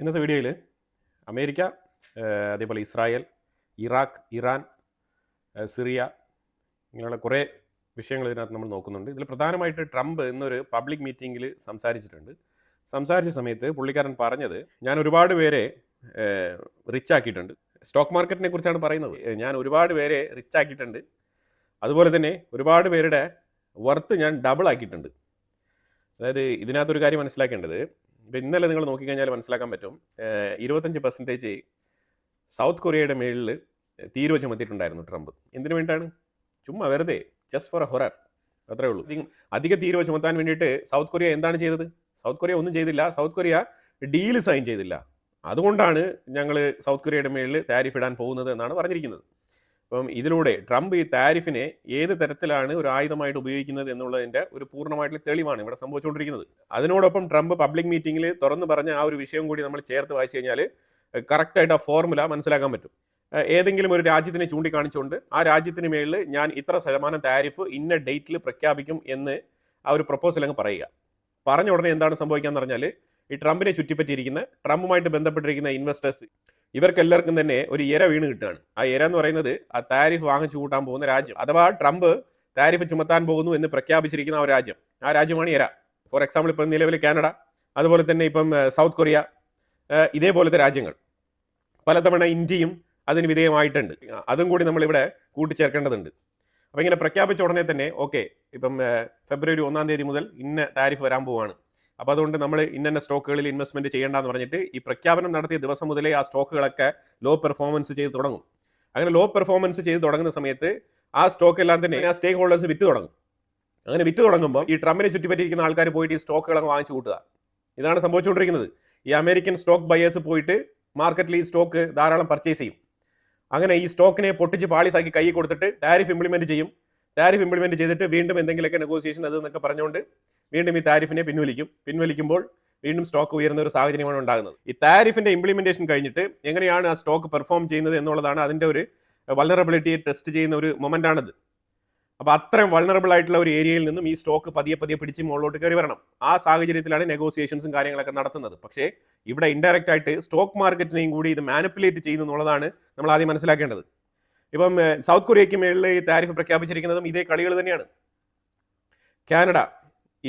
ഇന്നത്തെ വീഡിയോയിൽ അമേരിക്ക, അതേപോലെ ഇസ്രായേൽ, ഇറാഖ്, ഇറാൻ, സിറിയ ഇങ്ങനെയുള്ള കുറേ വിഷയങ്ങൾ ഇതിനകത്ത് നമ്മൾ നോക്കുന്നുണ്ട്. ഇതിൽ പ്രധാനമായിട്ട് ട്രംപ് ഇന്നൊരു പബ്ലിക് മീറ്റിങ്ങിൽ സംസാരിച്ചിട്ടുണ്ട്. സംസാരിച്ച സമയത്ത് പുള്ളിക്കാരൻ പറഞ്ഞത്, ഞാൻ ഒരുപാട് പേരെ റിച്ച് ആക്കിയിട്ടുണ്ട്. സ്റ്റോക്ക് മാർക്കറ്റിനെ കുറിച്ചാണ് പറയുന്നത്. ഞാൻ ഒരുപാട് പേരെ റിച്ച് ആക്കിയിട്ടുണ്ട്, അതുപോലെ തന്നെ ഒരുപാട് പേരുടെ വർത്ത് ഞാൻ ഡബിൾ ആക്കിയിട്ടുണ്ട്. അതായത് ഇതിനകത്തൊരു കാര്യം മനസ്സിലാക്കേണ്ടത്, ഇപ്പം ഇന്നലെ നിങ്ങൾ നോക്കിക്കഴിഞ്ഞാൽ മനസ്സിലാക്കാൻ പറ്റും, 25% സൗത്ത് കൊറിയയുടെ മേളിൽ തീരുവ ചുമത്തിയിട്ടുണ്ടായിരുന്നു ട്രംപ്. എന്തിനു വേണ്ടിയിട്ടാണ്? ചുമ്മാ വെറുതെ, ജസ്റ്റ് ഫോർ എ ഹൊറർ, അത്രേ ഉള്ളൂ. അധിക തീരുവ ചുമത്താൻ വേണ്ടിയിട്ട് സൗത്ത് കൊറിയ എന്താണ് ചെയ്തത്? സൗത്ത് കൊറിയ ഒന്നും ചെയ്തില്ല. സൗത്ത് കൊറിയ ഡീല് സൈൻ ചെയ്തില്ല. അതുകൊണ്ടാണ് ഞങ്ങൾ സൗത്ത് കൊറിയയുടെ മേളിൽ താരിഫ് ഇടാൻ പോകുന്നത് എന്നാണ് പറഞ്ഞിരിക്കുന്നത്. അപ്പം ഇതിലൂടെ ട്രംപ് ഈ താരിഫിനെ ഏത് തരത്തിലാണ് ഒരു ആയുധമായിട്ട് ഉപയോഗിക്കുന്നത് എന്നുള്ളതിൻ്റെ ഒരു പൂർണ്ണമായിട്ടുള്ള തെളിവാണ് ഇവിടെ സംഭവിച്ചുകൊണ്ടിരിക്കുന്നത്. അതിനോടൊപ്പം ട്രംപ് പബ്ലിക് മീറ്റിങ്ങിൽ തുറന്നു പറഞ്ഞ ആ ഒരു വിഷയം കൂടി നമ്മൾ ചേർത്ത് വായിച്ചു കഴിഞ്ഞാൽ കറക്റ്റായിട്ട് ആ ഫോർമുല മനസ്സിലാക്കാൻ പറ്റും. ഏതെങ്കിലും ഒരു രാജ്യത്തിനെ ചൂണ്ടിക്കാണിച്ചുകൊണ്ട് ആ രാജ്യത്തിന് മേളിൽ ഞാൻ ഇത്ര ശതമാനം താരിഫ് ഇന്ന ഡേറ്റിൽ പ്രഖ്യാപിക്കും എന്ന് ആ ഒരു പ്രപ്പോസൽ അങ്ങ് പറയുക. പറഞ്ഞ ഉടനെ എന്താണ് സംഭവിക്കാന്ന് പറഞ്ഞാൽ, ഈ ട്രംപിനെ ചുറ്റിപ്പറ്റിയിരിക്കുന്ന, ട്രംപുമായിട്ട് ബന്ധപ്പെട്ടിരിക്കുന്ന ഇൻവെസ്റ്റേഴ്സ്, ഇവർക്കെല്ലാവർക്കും തന്നെ ഒരു ഇര വീണ് കിട്ടുകയാണ്. ആ ഇര എന്ന് പറയുന്നത് ആ താരിഫ് വാങ്ങിച്ചു കൂട്ടാൻ പോകുന്ന രാജ്യം, അഥവാ ട്രംപ് താരിഫ് ചുമത്താൻ പോകുന്നു എന്ന് പ്രഖ്യാപിച്ചിരിക്കുന്ന ആ രാജ്യം, ആ രാജ്യമാണ് ഇര. ഫോർ എക്സാമ്പിൾ ഇപ്പം നിലവിൽ കാനഡ, അതുപോലെ തന്നെ ഇപ്പം സൗത്ത് കൊറിയ, ഇതേപോലത്തെ രാജ്യങ്ങൾ. പലതവണ ഇന്ത്യയും അതിന് വിധേയമായിട്ടുണ്ട്. അതും കൂടി നമ്മളിവിടെ കൂട്ടിച്ചേർക്കേണ്ടതുണ്ട്. അപ്പം ഇങ്ങനെ പ്രഖ്യാപിച്ച ഉടനെ തന്നെ ഓക്കെ, ഇപ്പം ഫെബ്രുവരി 1 മുതൽ ഇന്ന താരിഫ് വരാൻ പോവുകയാണ്, അപ്പോൾ അതുകൊണ്ട് നമ്മൾ ഇന്ന സ്റ്റോക്കുകളിൽ ഇൻവെസ്റ്റ്മെന്റ് ചെയ്യേണ്ടെന്ന് പറഞ്ഞിട്ട് ഈ പ്രഖ്യാപനം നടത്തിയ ദിവസം മുതലേ ആ സ്റ്റോക്കുകളൊക്കെ ലോ പെർഫോമൻസ് ചെയ്ത് തുടങ്ങും. അങ്ങനെ ലോ പെർഫോമൻസ് ചെയ്ത് തുടങ്ങുന്ന സമയത്ത് ആ സ്റ്റോക്ക് എല്ലാം തന്നെ ആ സ്റ്റേക്ക് ഹോൾഡേഴ്സ് വിറ്റ് തുടങ്ങും. അങ്ങനെ വിറ്റ് തുടങ്ങുമ്പോൾ ഈ ട്രംപിനെ ചുറ്റിപ്പറ്റിയിരിക്കുന്ന ആൾക്കാർ പോയിട്ട് ഈ സ്റ്റോക്കുകളൊക്കെ വാങ്ങിച്ചു കൂട്ടുക. ഇതാണ് സംഭവിച്ചുകൊണ്ടിരിക്കുന്നത്. ഈ അമേരിക്കൻ സ്റ്റോക്ക് ബയേഴ്സ് പോയിട്ട് മാർക്കറ്റിൽ ഈ സ്റ്റോക്ക് ധാരാളം പർച്ചേസ് ചെയ്യും. അങ്ങനെ ഈ സ്റ്റോക്കിനെ പൊട്ടിച്ച് പാളിസാക്കി കൈ കൊടുത്തിട്ട് താരിഫ് ഇംപ്ലിമെന്റ് ചെയ്യും. താരിഫ് ഇംപ്ലിമെന്റ് ചെയ്തിട്ട് വീണ്ടും എന്തെങ്കിലുമൊക്കെ നെഗോസിയേഷൻ അത് എന്നൊക്കെ പറഞ്ഞുകൊണ്ട് വീണ്ടും ഈ താരിഫിനെ പിൻവലിക്കുമ്പോൾ വീണ്ടും സ്റ്റോക്ക് ഉയരുന്ന ഒരു സാഹചര്യമാണ് ഉണ്ടാകുന്നത്. ഈ താരിഫിന്റെ ഇംപ്ലിമെന്റേഷൻ കഴിഞ്ഞിട്ട് എങ്ങനെയാണ് ആ സ്റ്റോക്ക് പെർഫോം ചെയ്യുന്നത് എന്നുള്ളതാണ് അതിന്റെ ഒരു വൾണറബിലിറ്റി ടെസ്റ്റ് ചെയ്യുന്ന ഒരു മൊമെന്റ് ആണിത്. അപ്പോൾ അത്രയും വൾണറബിൾ ആയിട്ടുള്ള ഒരു ഏരിയയിൽ നിന്നും ഈ സ്റ്റോക്ക് പതിയെ പിടിച്ച് മുകളിലോട്ട് കയറി വരണം. ആ സാഹചര്യത്തിലാണ് നെഗോസിയേഷൻസും കാര്യങ്ങളൊക്കെ നടത്തുന്നത്. പക്ഷേ ഇവിടെ ഇൻഡയറക്റ്റ് ആയിട്ട് സ്റ്റോക്ക് മാർക്കറ്റിനെയും കൂടി ഇത് മാനിപ്പുലേറ്റ് ചെയ്യുന്നു എന്നുള്ളതാണ് നമ്മൾ ആദ്യം മനസ്സിലാക്കേണ്ടത്. ഇപ്പം സൗത്ത് കൊറിയയ്ക്ക് മേളിൽ ഈ താരിഫ് പ്രഖ്യാപിച്ചിരിക്കുന്നതും ഇതേ കളികൾ തന്നെയാണ്. കാനഡ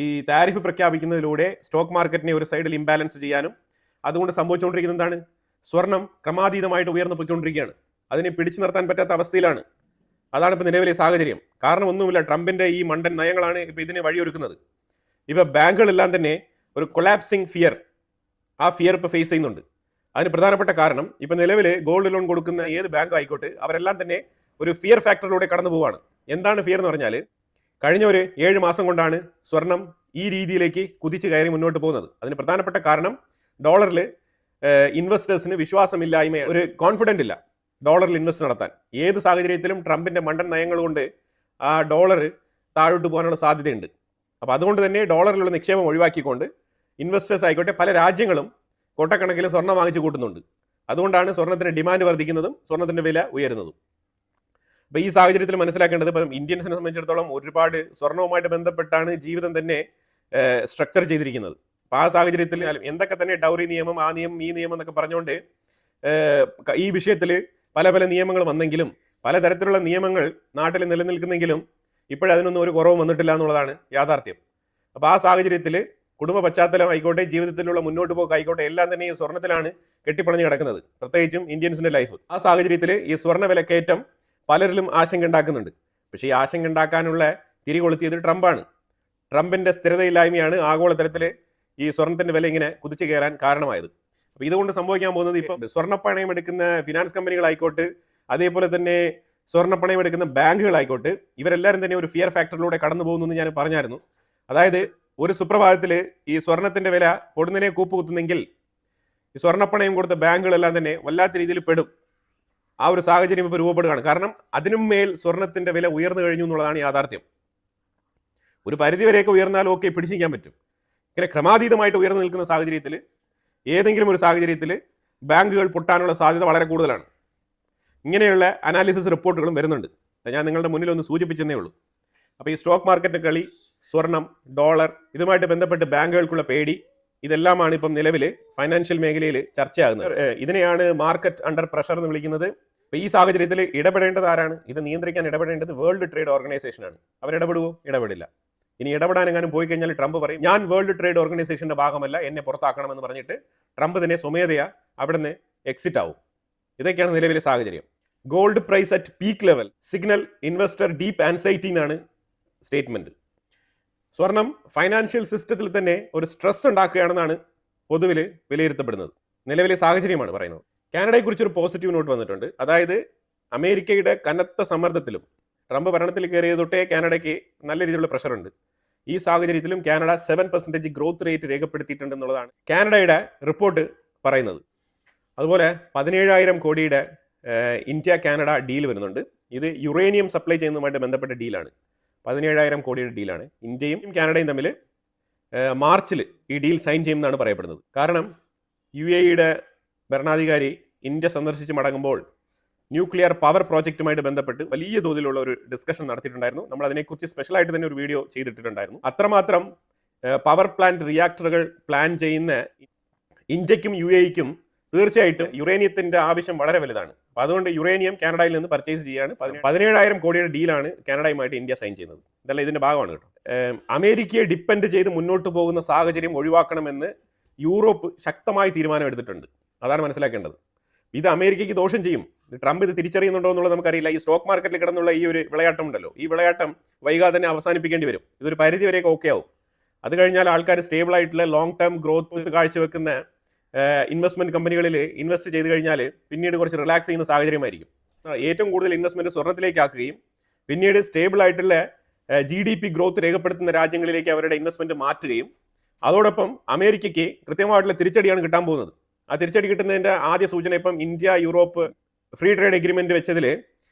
ഈ താരിഫ് പ്രഖ്യാപിക്കുന്നതിലൂടെ സ്റ്റോക്ക് മാർക്കറ്റിനെ ഒരു സൈഡിൽ ഇംബാലൻസ് ചെയ്യാനും, അതുകൊണ്ട് സംഭവിച്ചുകൊണ്ടിരിക്കുന്നത് എന്താണ്? സ്വർണം ക്രമാതീതമായിട്ട് ഉയർന്നു പോയിക്കൊണ്ടിരിക്കുകയാണ്. അതിനെ പിടിച്ചു നിർത്താൻ പറ്റാത്ത അവസ്ഥയിലാണ്. അതാണ് ഇപ്പോൾ നിലവിലെ സാഹചര്യം. കാരണം ഒന്നുമില്ല, ട്രംപിന്റെ ഈ മണ്ടൻ നയങ്ങളാണ് ഇപ്പോൾ ഇതിനെ വഴിയൊരുക്കുന്നത്. ഇപ്പോൾ ബാങ്കുകളെല്ലാം തന്നെ ഒരു കൊളാപ്സിങ് ഫിയർ, ആ ഫിയർ ഇപ്പോൾ ഫേസ് ചെയ്യുന്നുണ്ട്. അതിന് പ്രധാനപ്പെട്ട കാരണം ഇപ്പം നിലവിൽ ഗോൾഡ് ലോൺ കൊടുക്കുന്ന ഏത് ബാങ്ക് ആയിക്കോട്ടെ, അവരെല്ലാം തന്നെ ഒരു ഫിയർ ഫാക്ടറിലൂടെ കടന്നു പോവാണ്. എന്താണ് ഫിയർ എന്ന് പറഞ്ഞാൽ, കഴിഞ്ഞ ഒരു 7 മാസം കൊണ്ടാണ് സ്വർണം ഈ രീതിയിലേക്ക് കുതിച്ച് കയറി മുന്നോട്ട് പോകുന്നത്. അതിന് പ്രധാനപ്പെട്ട കാരണം ഡോളറിൽ ഇൻവെസ്റ്റേഴ്സിന് വിശ്വാസമില്ലായ്മ, ഒരു കോൺഫിഡൻ്റ് ഇല്ല ഡോളറിൽ ഇൻവെസ്റ്റ് നടത്താൻ. ഏത് സാഹചര്യത്തിലും ട്രംപിന്റെ മണ്ടൻ നയങ്ങൾ കൊണ്ട് ആ ഡോളർ താഴോട്ട് പോകാനുള്ള സാധ്യതയുണ്ട്. അപ്പോൾ അതുകൊണ്ട് തന്നെ ഡോളറിലുള്ള നിക്ഷേപം ഒഴിവാക്കിക്കൊണ്ട് ഇൻവെസ്റ്റേഴ്സ് ആയിക്കോട്ടെ പല രാജ്യങ്ങളും കോട്ടക്കണക്കിൽ സ്വർണ്ണം വാങ്ങിച്ചു കൂട്ടുന്നുണ്ട്. അതുകൊണ്ടാണ് സ്വർണ്ണത്തിന് ഡിമാൻഡ് വർദ്ധിക്കുന്നതും സ്വർണ്ണത്തിന്റെ വില ഉയരുന്നതും. അപ്പോൾ ഈ സാഹചര്യത്തിൽ മനസ്സിലാക്കേണ്ടത്, ഇപ്പം ഇന്ത്യൻസിനെ സംബന്ധിച്ചിടത്തോളം ഒരുപാട് സ്വർണവുമായിട്ട് ബന്ധപ്പെട്ടാണ് ജീവിതം തന്നെ സ്ട്രക്ചർ ചെയ്തിരിക്കുന്നത്. അപ്പോൾ ആ സാഹചര്യത്തിൽ എന്തൊക്കെ തന്നെ ഡൗറി നിയമം, ആ നിയമം, ഈ നിയമം എന്നൊക്കെ പറഞ്ഞുകൊണ്ട് ഈ വിഷയത്തിൽ പല നിയമങ്ങൾ വന്നെങ്കിലും, പലതരത്തിലുള്ള നിയമങ്ങൾ നാട്ടിൽ നിലനിൽക്കുന്നെങ്കിലും ഇപ്പോഴതിനൊന്നും ഒരു കുറവും വന്നിട്ടില്ല എന്നുള്ളതാണ് യാഥാർത്ഥ്യം. അപ്പോൾ ആ സാഹചര്യത്തിൽ കുടുംബ പശ്ചാത്തലം ആയിക്കോട്ടെ, ജീവിതത്തിലുള്ള മുന്നോട്ട് പോക്കായിക്കോട്ടെ, എല്ലാം തന്നെ ഈ സ്വർണ്ണത്തിലാണ് കെട്ടിപ്പണഞ്ഞ് കിടക്കുന്നത്, പ്രത്യേകിച്ചും ഇന്ത്യൻസിന്റെ ലൈഫ്. ആ സാഹചര്യത്തിൽ ഈ സ്വർണ്ണ വിലക്കയറ്റം പലരിലും ആശങ്ക ഉണ്ടാക്കുന്നുണ്ട്. പക്ഷേ ഈ ആശങ്ക ഉണ്ടാക്കാനുള്ള തിരികൊളുത്തിയത് ട്രംപാണ്. ട്രംപിന്റെ സ്ഥിരതയില്ലായ്മയാണ് ആഗോളതലത്തിൽ ഈ സ്വർണ്ണത്തിന്റെ വില ഇങ്ങനെ കുതിച്ചു കയറാൻ കാരണമായത്. അപ്പോൾ ഇതുകൊണ്ട് സംഭവിക്കാൻ പോകുന്നത്, ഇപ്പം സ്വർണ്ണപ്പണയം എടുക്കുന്ന ഫിനാൻസ് കമ്പനികളായിക്കോട്ടെ, അതേപോലെ തന്നെ സ്വർണ്ണപ്പണയം എടുക്കുന്ന ബാങ്കുകളായിക്കോട്ടെ, ഇവരെല്ലാവരും തന്നെ ഒരു ഫിയർ ഫാക്ടറിലൂടെ കടന്നു പോകുന്നു എന്ന് ഞാൻ പറഞ്ഞായിരുന്നു. അതായത് ഒരു സുപ്രഭാതത്തിൽ ഈ സ്വർണത്തിന്റെ വില പൊടുന്നതിനെ കൂപ്പുകുത്തുന്നെങ്കിൽ ഈ സ്വർണ്ണപ്പണയം കൊടുത്ത ബാങ്കുകളെല്ലാം തന്നെ വല്ലാത്ത രീതിയിൽ പെടും. ആ ഒരു സാഹചര്യം ഇപ്പോൾ രൂപപ്പെടുകയാണ്. കാരണം അതിനും മേൽ സ്വർണത്തിന്റെ വില ഉയർന്നു കഴിഞ്ഞു എന്നുള്ളതാണ് യാഥാർത്ഥ്യം. ഒരു പരിധിവരെയൊക്കെ ഉയർന്നാലും ഓക്കെ, പിടിച്ചിരിക്കാൻ പറ്റും. ഇങ്ങനെ ക്രമാതീതമായിട്ട് ഉയർന്നു നിൽക്കുന്ന സാഹചര്യത്തിൽ ഏതെങ്കിലും ഒരു സാഹചര്യത്തിൽ ബാങ്കുകൾ പൊട്ടാനുള്ള സാധ്യത വളരെ കൂടുതലാണ്. ഇങ്ങനെയുള്ള അനാലിസിസ് റിപ്പോർട്ടുകളും വരുന്നുണ്ട്. ഞാൻ നിങ്ങളുടെ മുന്നിൽ ഒന്ന് സൂചിപ്പിച്ചെന്നേ ഉള്ളൂ. അപ്പോൾ ഈ സ്റ്റോക്ക് മാർക്കറ്റിന്റെ കളി, സ്വർണം, ഡോളർ, ഇതുമായിട്ട് ബന്ധപ്പെട്ട് ബാങ്കുകൾക്കുള്ള പേടി, ഇതെല്ലാമാണ് ഇപ്പം നിലവിൽ ഫൈനാൻഷ്യൽ മേഖലയിൽ ചർച്ചയാകുന്നത്. ഇതിനെയാണ് മാർക്കറ്റ് അണ്ടർ പ്രഷർ എന്ന് വിളിക്കുന്നത്. അപ്പോൾ ഈ സാഹചര്യത്തിൽ ഇടപെടേണ്ടത് ആരാണ്? ഇത് നിയന്ത്രിക്കാൻ ഇടപെടേണ്ടത് വേൾഡ് ട്രേഡ് ഓർഗനൈസേഷനാണ്. അവരിടപെടുവോ? ഇടപെടില്ല. ഇനി ഇടപെടാനെങ്ങാനും പോയി കഴിഞ്ഞാൽ ട്രംപ് പറയും, ഞാൻ വേൾഡ് ട്രേഡ് ഓർഗനൈസേഷന്റെ ഭാഗമല്ല, എന്നെ പുറത്താക്കണമെന്ന് പറഞ്ഞിട്ട് ട്രംപ് തന്നെ സ്വമേധയാ അവിടെ നിന്ന് എക്സിറ്റ് ആവും. ഇതൊക്കെയാണ് നിലവിലെ സാഹചര്യം. Gold price at peak level signal investor deep anxiety എന്നാണ് സ്റ്റേറ്റ്മെന്റ്. സ്വർണം ഫൈനാൻഷ്യൽ സിസ്റ്റത്തിൽ തന്നെ ഒരു സ്ട്രെസ് ഉണ്ടാക്കുകയാണെന്നാണ് പൊതുവിൽ വിലയിരുത്തപ്പെടുന്നത്. നിലവിലെ സാഹചര്യമാണ് പറയുന്നത്. കാനഡയെക്കുറിച്ചൊരു പോസിറ്റീവ് നോട്ട് വന്നിട്ടുണ്ട്. അതായത് അമേരിക്കയുടെ കനത്ത സമ്മർദ്ദത്തിലും ട്രംപ് ഭരണത്തിൽ കയറിയത് തൊട്ടേ കാനഡയ്ക്ക് നല്ല രീതിയിലുള്ള പ്രഷറുണ്ട്. ഈ സാഹചര്യത്തിലും കാനഡ 7% ഗ്രോത്ത് റേറ്റ് രേഖപ്പെടുത്തിയിട്ടുണ്ടെന്നുള്ളതാണ് കാനഡയുടെ റിപ്പോർട്ട് പറയുന്നത്. അതുപോലെ 17,000 കോടിയുടെ ഇന്ത്യ കാനഡ ഡീൽ വരുന്നുണ്ട്. ഇത് യുറേനിയം സപ്ലൈ ചെയ്യുന്നതുമായിട്ട് ബന്ധപ്പെട്ട ഡീലാണ്. 17,000 കോടിയുടെ ഡീലാണ്. ഇന്ത്യയും കാനഡയും തമ്മിൽ മാർച്ചിൽ ഈ ഡീൽ സൈൻ ചെയ്യുമെന്നാണ് പറയപ്പെടുന്നത്. കാരണം UAE ഭരണാധികാരി ഇന്ത്യ സന്ദർശിച്ച് മടങ്ങുമ്പോൾ ന്യൂക്ലിയർ പവർ പ്രോജക്റ്റുമായിട്ട് ബന്ധപ്പെട്ട് വലിയ തോതിലുള്ള ഒരു ഡിസ്കഷൻ നടത്തിയിട്ടുണ്ടായിരുന്നു. നമ്മൾ അതിനെക്കുറിച്ച് സ്പെഷ്യലായിട്ട് തന്നെ ഒരു വീഡിയോ ചെയ്തിട്ടുണ്ടായിരുന്നു. അത്രമാത്രം പവർ പ്ലാന്റ് റിയാക്ടറുകൾ പ്ലാൻ ചെയ്യുന്ന ഇന്ത്യക്കും UAEക്കും തീർച്ചയായിട്ടും യുറേനിയത്തിന്റെ ആവശ്യം വളരെ വലുതാണ്. അപ്പോൾ അതുകൊണ്ട് യുറേനിയം കാനഡയിൽ നിന്ന് പർച്ചേസ് ചെയ്യാണ്. 17,000 കോടിയുടെ ഡീലാണ് കാനഡയുമായിട്ട് ഇന്ത്യ സൈൻ ചെയ്യുന്നത്. ഇതെല്ലാം ഇതിന്റെ ഭാഗമാണ് കേട്ടോ. അമേരിക്കയെ ഡിപ്പെൻഡ് ചെയ്ത് മുന്നോട്ട് പോകുന്ന സാഹചര്യം ഒഴിവാക്കണമെന്ന് യൂറോപ്പ് ശക്തമായി തീരുമാനം എടുത്തിട്ടുണ്ട്. അതാണ് മനസ്സിലാക്കേണ്ടത്. ഇത് അമേരിക്കയ്ക്ക് ദോഷം ചെയ്യും. ട്രംപ് ഇത് തിരിച്ചറിയുന്നുണ്ടോ എന്നുള്ളത് നമുക്കറിയില്ല. ഈ സ്റ്റോക്ക് മാർക്കറ്റിൽ കിടന്നുള്ള ഈ ഒരു വിളയാട്ടം ഉണ്ടല്ലോ, ഈ വിളയാട്ടം വൈകാതെ തന്നെ അവസാനിപ്പിക്കേണ്ടി വരും. ഇതൊരു പരിധി വരെയൊക്കെ ഓക്കെ ആവും. അത് കഴിഞ്ഞാൽ ആൾക്കാർ സ്റ്റേബിൾ ആയിട്ടുള്ള ലോങ് ടേം ഗ്രോത്ത് കാഴ്ചവെക്കുന്ന ഇൻവെസ്റ്റ്മെന്റ് കമ്പനികളിൽ ഇൻവെസ്റ്റ് ചെയ്ത് കഴിഞ്ഞാൽ പിന്നീട് കുറച്ച് റിലാക്സ് ചെയ്യുന്ന സാഹചര്യമായിരിക്കും. ഏറ്റവും കൂടുതൽ ഇൻവെസ്റ്റ്മെന്റ് സ്വർണ്ണത്തിലേക്ക് ആക്കുകയും പിന്നീട് സ്റ്റേബിൾ ആയിട്ടുള്ള GDP ഗ്രോത്ത് രേഖപ്പെടുത്തുന്ന രാജ്യങ്ങളിലേക്ക് അവരുടെ ഇൻവെസ്റ്റ്മെന്റ് മാറ്റുകയും അതോടൊപ്പം അമേരിക്കയ്ക്ക് കൃത്യമായിട്ടുള്ള തിരിച്ചടിയാണ് കിട്ടാൻ പോകുന്നത്. ആ തിരിച്ചടി കിട്ടുന്നതിന്റെ ആദ്യ സൂചന ഇപ്പം India Europe free trade agreement വെച്ചതിൽ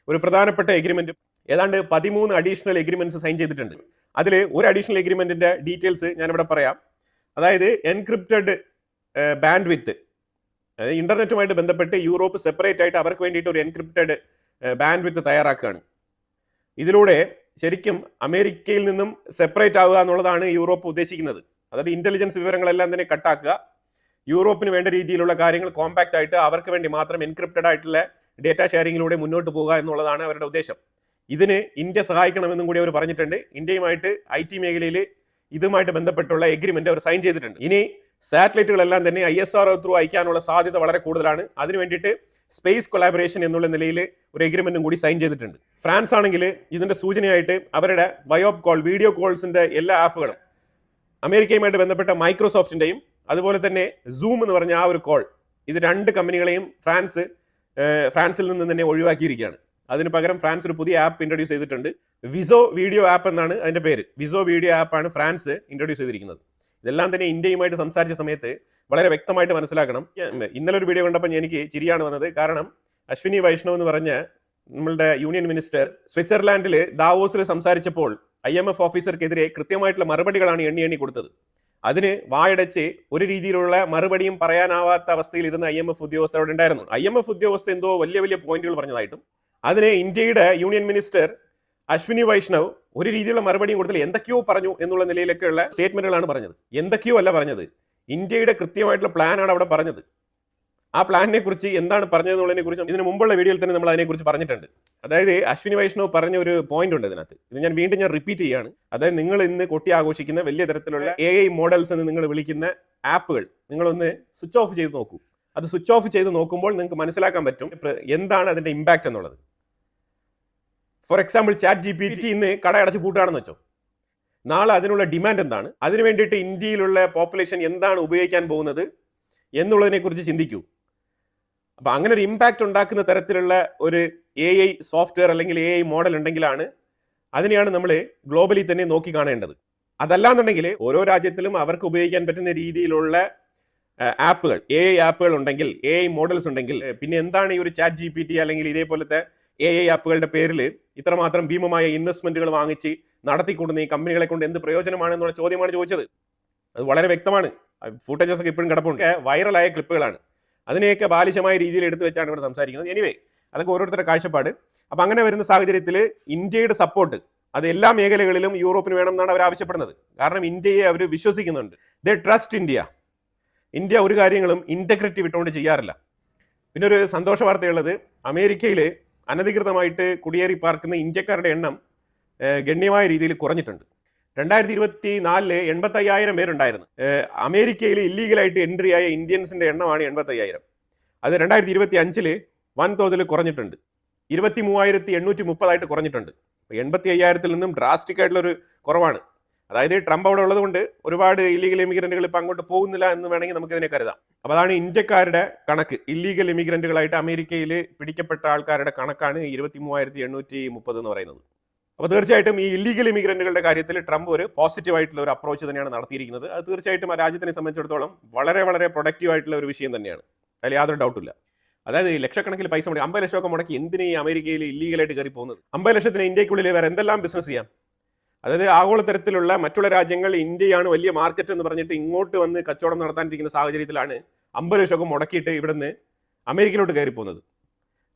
ഒരു പ്രധാനപ്പെട്ട എഗ്രിമെന്റ് ഏതാണ്ട് 13 അഡീഷണൽ എഗ്രിമെന്റ്സ് സൈൻ ചെയ്തിട്ടുണ്ട്. അതിൽ ഒരു അഡീഷണൽ എഗ്രിമെന്റിന്റെ ഡീറ്റെയിൽസ് ഞാനിവിടെ പറയാം. അതായത് എൻക്രിപ്റ്റഡ് ബാൻഡ് വിത്ത്, അതായത് ഇന്റർനെറ്റുമായിട്ട് ബന്ധപ്പെട്ട് യൂറോപ്പ് സെപ്പറേറ്റ് ആയിട്ട് അവർക്ക് വേണ്ടിയിട്ട് ഒരു എൻക്രിപ്റ്റഡ് ബാൻഡ് വിത്ത് തയ്യാറാക്കുകയാണ്. ഇതിലൂടെ ശരിക്കും അമേരിക്കയിൽ നിന്നും സെപ്പറേറ്റ് ആവുക എന്നുള്ളതാണ് യൂറോപ്പ് ഉദ്ദേശിക്കുന്നത്. അതായത് ഇന്റലിജൻസ് വിവരങ്ങളെല്ലാം തന്നെ കട്ടാക്കുക, യൂറോപ്പിന് വേണ്ട രീതിയിലുള്ള കാര്യങ്ങൾ കോമ്പാക്റ്റ് ആയിട്ട് അവർക്ക് വേണ്ടി മാത്രം എൻക്രിപ്റ്റഡ് ആയിട്ടുള്ള ഡേറ്റ ഷെയറിങ്ങിലൂടെ മുന്നോട്ട് പോകുക എന്നുള്ളതാണ് അവരുടെ ഉദ്ദേശം. ഇതിന് ഇന്ത്യ സഹായിക്കണമെന്നും കൂടി അവർ പറഞ്ഞിട്ടുണ്ട്. ഇന്ത്യയുമായിട്ട് IT മേഖലയിൽ ഇതുമായിട്ട് ബന്ധപ്പെട്ടുള്ള എഗ്രിമെന്റ് അവർ സൈൻ ചെയ്തിട്ടുണ്ട്. ഇനി സാറ്റലൈറ്റുകളെല്ലാം തന്നെ ISRO ത്രൂ അയക്കാനുള്ള സാധ്യത വളരെ കൂടുതലാണ്. അതിനു വേണ്ടിയിട്ട് സ്പേസ് കൊളാബറേഷൻ എന്നുള്ള നിലയിൽ ഒരു എഗ്രിമെന്റും കൂടി സൈൻ ചെയ്തിട്ടുണ്ട്. ഫ്രാൻസ് ആണെങ്കിൽ ഇതിന്റെ സൂചനയായിട്ട് അവരുടെ വയോപ് കോൾ വീഡിയോ കോൾസിന്റെ എല്ലാ ആപ്പുകളും അമേരിക്കയുമായിട്ട് ബന്ധപ്പെട്ട മൈക്രോസോഫ്റ്റിന്റെയും അതുപോലെ തന്നെ സൂം എന്ന് പറഞ്ഞ ആ ഒരു കോൾ, ഇത് 2 കമ്പനികളെയും ഫ്രാൻസിൽ നിന്ന് തന്നെ ഒഴിവാക്കിയിരിക്കുകയാണ്. അതിന് പകരം ഫ്രാൻസ് ഒരു പുതിയ ആപ്പ് ഇൻട്രൊഡ്യൂസ് ചെയ്തിട്ടുണ്ട്. വിസോ വീഡിയോ ആപ്പ് എന്നാണ് അതിന്റെ പേര്. വിസോ വീഡിയോ ആപ്പാണ് ഫ്രാൻസ് ഇൻട്രൊഡ്യൂസ് ചെയ്തിരിക്കുന്നത്. ഇതെല്ലാം തന്നെ ഇന്ത്യയുമായിട്ട് സംസാരിച്ച സമയത്ത് വളരെ വ്യക്തമായിട്ട് മനസ്സിലാക്കണം. ഇന്നലെ ഒരു വീഡിയോ കണ്ടപ്പോൾ എനിക്ക് ചിരിയാണ് വന്നത്. കാരണം അശ്വിനി വൈഷ്ണവ് എന്ന് പറഞ്ഞ നമ്മളുടെ യൂണിയൻ മിനിസ്റ്റർ സ്വിറ്റ്സർലാൻഡിൽ ദാവോസിൽ സംസാരിച്ചപ്പോൾ IMF ഓഫീസർക്കെതിരെ കൃത്യമായിട്ടുള്ള മറുപടികളാണ് എണ്ണി കൊടുത്തത്. അതിന് വായടച്ച് ഒരു രീതിയിലുള്ള മറുപടിയും പറയാനാവാത്ത അവസ്ഥയിൽ ഇരുന്ന IMF ഉദ്യോഗസ്ഥർ അവിടെ ഉണ്ടായിരുന്നു. IMF ഉദ്യോഗസ്ഥ എന്തോ വലിയ പോയിന്റുകൾ പറഞ്ഞതായിട്ടും അതിന് ഇന്ത്യയുടെ യൂണിയൻ മിനിസ്റ്റർ അശ്വിനി വൈഷ്ണവ് ഒരു രീതിയിലുള്ള മറുപടിയും കൊടുത്തില്ല. എന്തൊക്കെയോ പറഞ്ഞു എന്നുള്ള നിലയിലൊക്കെയുള്ള സ്റ്റേറ്റ്മെന്റുകളാണ് പറഞ്ഞത്. എന്തൊക്കെയോ അല്ല പറഞ്ഞത്, ഇന്ത്യയുടെ കൃത്യമായിട്ടുള്ള പ്ലാനാണ് അവിടെ പറഞ്ഞത്. ആ പ്ലാനിനെ കുറിച്ച് എന്താണ് പറഞ്ഞതെന്നുള്ളതിനെ കുറിച്ച് ഇതിന് മുമ്പുള്ള വീഡിയോയിൽ തന്നെ നമ്മൾ അതിനെക്കുറിച്ച് പറഞ്ഞിട്ടുണ്ട്. അതായത് അശ്വിനി വൈഷ്ണവ് പറഞ്ഞ ഒരു പോയിന്റ് ഉണ്ട് ഇതിനകത്ത്. ഇത് ഞാൻ വീണ്ടും റിപ്പീറ്റ് ചെയ്യാണ്. അതായത് നിങ്ങൾ ഇന്ന് കൊട്ടി ആഘോഷിക്കുന്ന വലിയ തരത്തിലുള്ള AI മോഡൽസ് എന്ന് നിങ്ങൾ വിളിക്കുന്ന ആപ്പുകൾ നിങ്ങളൊന്ന് സ്വിച്ച് ഓഫ് ചെയ്ത് നോക്കൂ. അത് സ്വിച്ച് ഓഫ് ചെയ്ത് നോക്കുമ്പോൾ നിങ്ങൾക്ക് മനസ്സിലാക്കാൻ പറ്റും എന്താണ് അതിന്റെ ഇമ്പാക്ട് എന്നുള്ളത്. ഫോർ എക്സാമ്പിൾ ChatGPT ഇന്ന് കടയടച്ച് പൂട്ടുകയാണെന്ന് വെച്ചോ, നാളെ അതിനുള്ള ഡിമാൻഡ് എന്താണ്, അതിനു വേണ്ടിയിട്ട് ഇന്ത്യയിലുള്ള പോപ്പുലേഷൻ എന്താണ് ഉപയോഗിക്കാൻ പോകുന്നത് എന്നുള്ളതിനെ കുറിച്ച് ചിന്തിക്കൂ. അപ്പൊ അങ്ങനെ ഒരു ഇമ്പാക്ട് ഉണ്ടാക്കുന്ന തരത്തിലുള്ള ഒരു AI സോഫ്റ്റ്വെയർ അല്ലെങ്കിൽ AI മോഡൽ ഉണ്ടെങ്കിലാണ് അതിനെയാണ് നമ്മൾ ഗ്ലോബലി തന്നെ നോക്കി കാണേണ്ടത്. അതല്ലാന്നുണ്ടെങ്കിൽ ഓരോ രാജ്യത്തിലും അവർക്ക് ഉപയോഗിക്കാൻ പറ്റുന്ന രീതിയിലുള്ള ആപ്പുകൾ AI ആപ്പുകൾ ഉണ്ടെങ്കിൽ, AI മോഡൽസ് ഉണ്ടെങ്കിൽ പിന്നെ എന്താണ് ഈ ഒരു ChatGPT അല്ലെങ്കിൽ ഇതേപോലത്തെ AI ആപ്പുകളുടെ പേരിൽ ഇത്രമാത്രം ഭീമമായ ഇൻവെസ്റ്റ്മെന്റുകൾ വാങ്ങിച്ച് നടത്തിക്കൊണ്ടുന്ന ഈ കമ്പനികളെ കൊണ്ട് എന്ത് പ്രയോജനമാണെന്നുള്ള ചോദ്യമാണ് ചോദിച്ചത്. അത് വളരെ വ്യക്തമാണ്. ഫുട്ടേജസ് ഒക്കെ ഇപ്പോഴും കിടപ്പുണ്ട്. വൈറലായ ക്ലിപ്പുകളാണ്. അതിനെയൊക്കെ ബാലിശമായ രീതിയിൽ എടുത്തു വെച്ചാണ് ഇവിടെ സംസാരിക്കുന്നത്. എനിവേ, അതൊക്കെ ഓരോരുത്തരുടെ കാഴ്ചപ്പാട്. അപ്പം അങ്ങനെ വരുന്ന സാഹചര്യത്തിൽ ഇന്ത്യയുടെ സപ്പോർട്ട് അത് എല്ലാ മേഖലകളിലും യൂറോപ്പിന് വേണം എന്നാണ് അവർ ആവശ്യപ്പെടുന്നത്. കാരണം ഇന്ത്യയെ അവർ വിശ്വസിക്കുന്നുണ്ട്. ദേ ട്രസ്റ്റ് ഇന്ത്യ. ഇന്ത്യ ഒരു കാര്യങ്ങളും ഇൻറ്റഗ്രിറ്റി വിട്ടുകൊണ്ട് ചെയ്യാറില്ല. പിന്നെ ഒരു സന്തോഷ വാർത്തയുള്ളത്, അമേരിക്കയിൽ അനധികൃതമായിട്ട് കുടിയേറി പാർക്കുന്ന ഇന്ത്യക്കാരുടെ എണ്ണം ഗണ്യമായ രീതിയിൽ കുറഞ്ഞിട്ടുണ്ട്. 2024 85,000 പേരുണ്ടായിരുന്നു. അമേരിക്കയിൽ ഇല്ലീഗലായിട്ട് എൻട്രി ആയ ഇന്ത്യൻസിന്റെ എണ്ണമാണ് 85,000. അത് 2025 വൻതോതിൽ കുറഞ്ഞിട്ടുണ്ട്. 23,830 കുറഞ്ഞിട്ടുണ്ട്. 85,000 നിന്നും ഡ്രാസ്റ്റിക് ആയിട്ടുള്ളൊരു കുറവാണ്. അതായത് ട്രംപ് അവിടെ ഉള്ളത് കൊണ്ട് ഒരുപാട് ഇല്ലീഗൽ ഇമിഗ്രന്റുകൾ ഇപ്പം അങ്ങോട്ട് പോകുന്നില്ല എന്ന് വേണമെങ്കിൽ നമുക്ക് ഇതിനെ കരുതാം. അപ്പോൾ അതാണ് ഇന്ത്യക്കാരുടെ കണക്ക്. ഇല്ലീഗൽ ഇമിഗ്രന്റുകളായിട്ട് അമേരിക്കയിൽ പിടിക്കപ്പെട്ട ആൾക്കാരുടെ കണക്കാണ് 23,830 എന്ന് പറയുന്നത്. അപ്പോൾ തീർച്ചയായിട്ടും ഈ ഇല്ലീഗൽ ഇമിഗ്രന്റുകളുടെ കാര്യത്തിൽ ട്രംപ് ഒരു പോസിറ്റീവ് ആയിട്ടുള്ള ഒരു അപ്രോച്ച് തന്നെയാണ് നടത്തിയിരിക്കുന്നത്. അത് തീർച്ചയായിട്ടും ആ രാജ്യത്തിനെ സംബന്ധിച്ചിടത്തോളം വളരെ വളരെ പ്രൊഡക്റ്റീവ് ആയിട്ടുള്ള ഒരു വിഷയം തന്നെയാണ്. അതിൽ യാതൊരു ഡൗട്ടില്ല. അതായത് ലക്ഷക്കണക്കിന് പൈസ മുടക്കി 50 ലക്ഷമൊക്കെ മുടക്കി എന്തിനീ അമേരിക്കയിൽ ഇല്ലീഗലായിട്ട് കയറി പോകുന്നത്? 50 ലക്ഷത്തിന് ഇന്ത്യക്കുള്ളിൽ വേറെ എന്തെല്ലാം ബിസിനസ് ചെയ്യാം? അതായത് ആഗോളതരത്തിലുള്ള മറ്റുള്ള രാജ്യങ്ങൾ ഇന്ത്യയാണ് വലിയ മാർക്കറ്റ് എന്ന് പറഞ്ഞിട്ട് ഇങ്ങോട്ട് വന്ന് കച്ചവടം നടത്താനിരിക്കുന്ന സാഹചര്യത്തിലാണ് 50 ലക്ഷമൊക്കെ മുടക്കിയിട്ട് ഇവിടുന്ന് അമേരിക്കയിലോട്ട് കയറി പോകുന്നത്.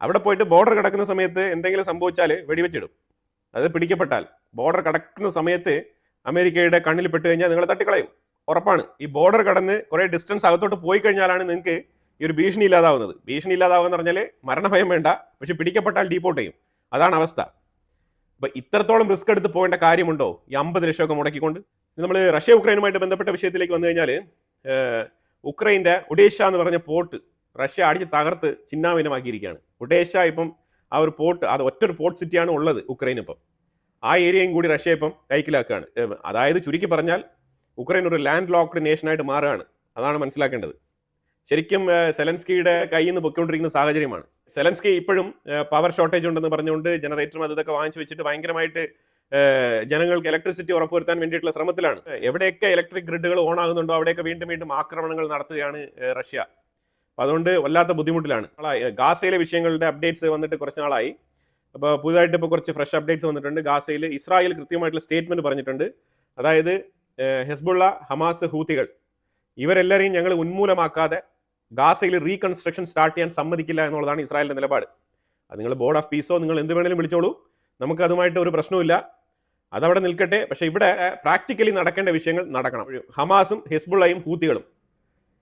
അവിടെ പോയിട്ട് ബോർഡർ കിടക്കുന്ന സമയത്ത് എന്തെങ്കിലും സംഭവിച്ചാൽ വെടിവെച്ചിടും. അത് പിടിക്കപ്പെട്ടാൽ ബോർഡർ കടക്കുന്ന സമയത്ത് അമേരിക്കയുടെ കണ്ണിൽ പെട്ട് കഴിഞ്ഞാൽ നിങ്ങളെ തട്ടിക്കളയും, ഉറപ്പാണ്. ഈ ബോർഡർ കടന്ന് കുറേ ഡിസ്റ്റൻസ് അകത്തോട്ട് പോയി കഴിഞ്ഞാലാണ് നിങ്ങൾക്ക് ഈ ഒരു ഭീഷണി ഇല്ലാതാവുന്നത്. ഭീഷണി ഇല്ലാതാവുക എന്ന് പറഞ്ഞാൽ മരണഭയം വേണ്ട, പക്ഷെ പിടിക്കപ്പെട്ടാൽ ഡീപ്പോർട്ട് ചെയ്യും. അതാണ് അവസ്ഥ. അപ്പം ഇത്രത്തോളം റിസ്ക് എടുത്ത് പോകേണ്ട കാര്യമുണ്ടോ ഈ 50 ലക്ഷമൊക്കെ മുടക്കിക്കൊണ്ട്? നമ്മൾ റഷ്യ ഉക്രൈനുമായിട്ട് ബന്ധപ്പെട്ട വിഷയത്തിലേക്ക് വന്നു കഴിഞ്ഞാൽ, ഉക്രൈൻ്റെ ഒഡേഷ എന്ന് പറഞ്ഞ പോർട്ട് റഷ്യ അടിച്ച് തകർത്ത് ചിന്നാഭിന്നമാക്കിയിരിക്കുകയാണ്. ഒഡേഷ ഇപ്പം ആ ഒരു പോർട്ട്, അത് ഒറ്റൊരു പോർട്ട് സിറ്റിയാണ് ഉള്ളത് ഉക്രൈൻ. ഇപ്പം ആ ഏരിയയും കൂടി റഷ്യ ഇപ്പം കൈക്കലാക്കുകയാണ്. അതായത് ചുരുക്കി പറഞ്ഞാൽ ഉക്രൈൻ ഒരു ലാൻഡ് ലോക്ക്ഡ് നേഷനായിട്ട് മാറുകയാണ്. അതാണ് മനസ്സിലാക്കേണ്ടത്. ശരിക്കും സെലൻസ്കിയുടെ കയ്യിൽ നിന്ന് പൊയ്ക്കൊണ്ടിരിക്കുന്ന സാഹചര്യമാണ്. സെലൻസ്കി ഇപ്പോഴും പവർ ഷോർട്ടേജ് ഉണ്ടെന്ന് പറഞ്ഞുകൊണ്ട് ജനറേറ്ററും അതൊക്കെ വാങ്ങിച്ചു വെച്ചിട്ട് ഭയങ്കരമായിട്ട് ജനങ്ങൾക്ക് ഇലക്ട്രിസിറ്റി ഉറപ്പുവരുത്താൻ വേണ്ടിയിട്ടുള്ള ശ്രമത്തിലാണ്. എവിടെയൊക്കെ ഇലക്ട്രിക് ഗ്രിഡുകൾ ഓൺ ആകുന്നുണ്ടോ അവിടെയൊക്കെ വീണ്ടും വീണ്ടും ആക്രമണങ്ങൾ നടത്തുകയാണ് റഷ്യ. അപ്പോൾ അതുകൊണ്ട് വല്ലാത്ത ബുദ്ധിമുട്ടിലാണ്. ഗാസയിലെ വിഷയങ്ങളുടെ അപ്ഡേറ്റ്സ് വന്നിട്ട് കുറച്ച് നാളായി. അപ്പോൾ പുതുതായിട്ട് ഇപ്പോൾ കുറച്ച് ഫ്രഷ് അപ്ഡേറ്റ്സ് വന്നിട്ടുണ്ട്. ഗാസയിൽ ഇസ്രായേൽ കൃത്യമായിട്ടുള്ള സ്റ്റേറ്റ്മെന്റ് പറഞ്ഞിട്ടുണ്ട്. അതായത് ഹെസ്ബുള്ള, ഹമാസ്, ഹൂത്തികൾ ഇവരെല്ലാവരെയും ഞങ്ങൾ ഉന്മൂലമാക്കാതെ ഗാസയിൽ റീകൺസ്ട്രക്ഷൻ സ്റ്റാർട്ട് ചെയ്യാൻ സമ്മതിക്കില്ല എന്നുള്ളതാണ് ഇസ്രായേലിന്റെ നിലപാട്. അത് നിങ്ങൾ ബോർഡ് ഓഫ് പീസോ നിങ്ങൾ എന്ത് വേണേലും വിളിച്ചോളൂ, നമുക്ക് അതുമായിട്ട് ഒരു പ്രശ്നവുമില്ല, അതവിടെ നിൽക്കട്ടെ. പക്ഷേ ഇവിടെ പ്രാക്ടിക്കലി നടക്കേണ്ട വിഷയങ്ങൾ നടക്കണം. ഹമാസും ഹെസ്ബുള്ളയും ഹൂത്തികളും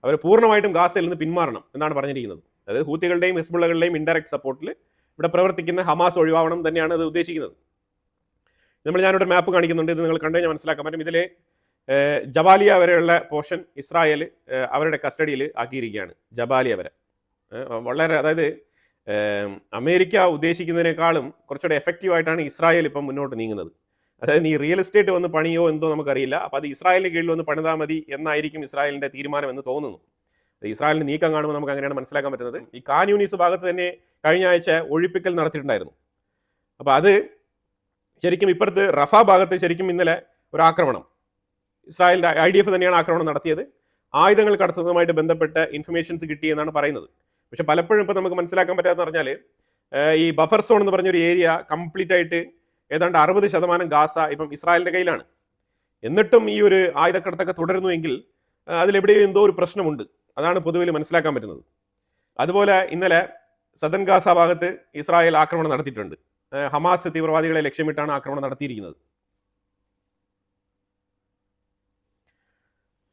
അവർ പൂർണ്ണമായിട്ടും ഗാസയിൽ നിന്ന് പിന്മാറണം എന്നാണ് പറഞ്ഞിരിക്കുന്നത്. അതായത് ഹൂത്തികളുടെയും ഹെസ്ബുള്ളകളുടെയും ഇൻഡയറക്റ്റ് സപ്പോർട്ടിൽ ഇവിടെ പ്രവർത്തിക്കുന്ന ഹമാസ് ഒഴിവാവണം തന്നെയാണ് അത് ഉദ്ദേശിക്കുന്നത്. ഞാനിവിടെ മാപ്പ് കാണിക്കുന്നുണ്ട്, ഇത് നിങ്ങൾ കണ്ടു കഴിഞ്ഞാൽ മനസ്സിലാക്കാൻ പറ്റും. ഇതിലെ ജബാലിയ വരെയുള്ള പോർഷൻ ഇസ്രായേൽ അവരുടെ കസ്റ്റഡിയിൽ ആക്കിയിരിക്കുകയാണ്. ജബാലിയ വരെ വളരെ, അതായത് അമേരിക്ക ഉദ്ദേശിക്കുന്നതിനേക്കാളും കുറച്ചുകൂടെ എഫക്റ്റീവായിട്ടാണ് ഇസ്രായേൽ ഇപ്പം മുന്നോട്ട് നീങ്ങുന്നത്. അതായത് ഈ റിയൽ എസ്റ്റേറ്റ് വന്ന് പണിയോ എന്തോ നമുക്കറിയില്ല. അപ്പോൾ അത് ഇസ്രായേലിന് കീഴിൽ വന്ന് പണിതാൽ മതി എന്നായിരിക്കും ഇസ്രായേലിൻ്റെ തീരുമാനം എന്ന് തോന്നുന്നു. ഇസ്രായേലിന് നീക്കം കാണുമ്പോൾ നമുക്ക് അങ്ങനെയാണ് മനസ്സിലാക്കാൻ പറ്റുന്നത്. ഈ ഖാൻ യൂണിസ് ഭാഗത്ത് തന്നെ കഴിഞ്ഞ ആഴ്ച ഒഴിപ്പിക്കൽ നടത്തിയിട്ടുണ്ടായിരുന്നു. അപ്പോൾ അത് ശരിക്കും ഇപ്പുറത്ത് റഫ ഭാഗത്ത് ശരിക്കും ഇന്നലെ ഒരു ആക്രമണം, ഇസ്രായേലിൻ്റെ IDF തന്നെയാണ് ആക്രമണം നടത്തിയത്. ആയുധങ്ങൾ കടത്തുന്നതുമായിട്ട് ബന്ധപ്പെട്ട ഇൻഫർമേഷൻസ് കിട്ടിയെന്നാണ് പറയുന്നത്. പക്ഷെ പലപ്പോഴും ഇപ്പോൾ നമുക്ക് മനസ്സിലാക്കാൻ പറ്റാതെന്ന് പറഞ്ഞാൽ ഈ ബഫർ സോൺ എന്ന് പറഞ്ഞൊരു ഏരിയ കംപ്ലീറ്റ് ആയിട്ട് ഏതാണ്ട് 60% ഗാസ ഇപ്പം ഇസ്രായേലിൻ്റെ കയ്യിലാണ്. എന്നിട്ടും ഈ ഒരു ആയുധക്കടത്തൊക്കെ തുടരുന്നുവെങ്കിൽ അതിലെവിടെയോ എന്തോ ഒരു പ്രശ്നമുണ്ട്. അതാണ് പൊതുവിൽ മനസ്സിലാക്കാൻ പറ്റുന്നത്. അതുപോലെ ഇന്നലെ സദൻ ഗാസ ഭാഗത്ത് ഇസ്രായേൽ ആക്രമണം നടത്തിയിട്ടുണ്ട്. ഹമാസ് തീവ്രവാദികളെ ലക്ഷ്യമിട്ടാണ് ആക്രമണം നടത്തിയിരിക്കുന്നത്.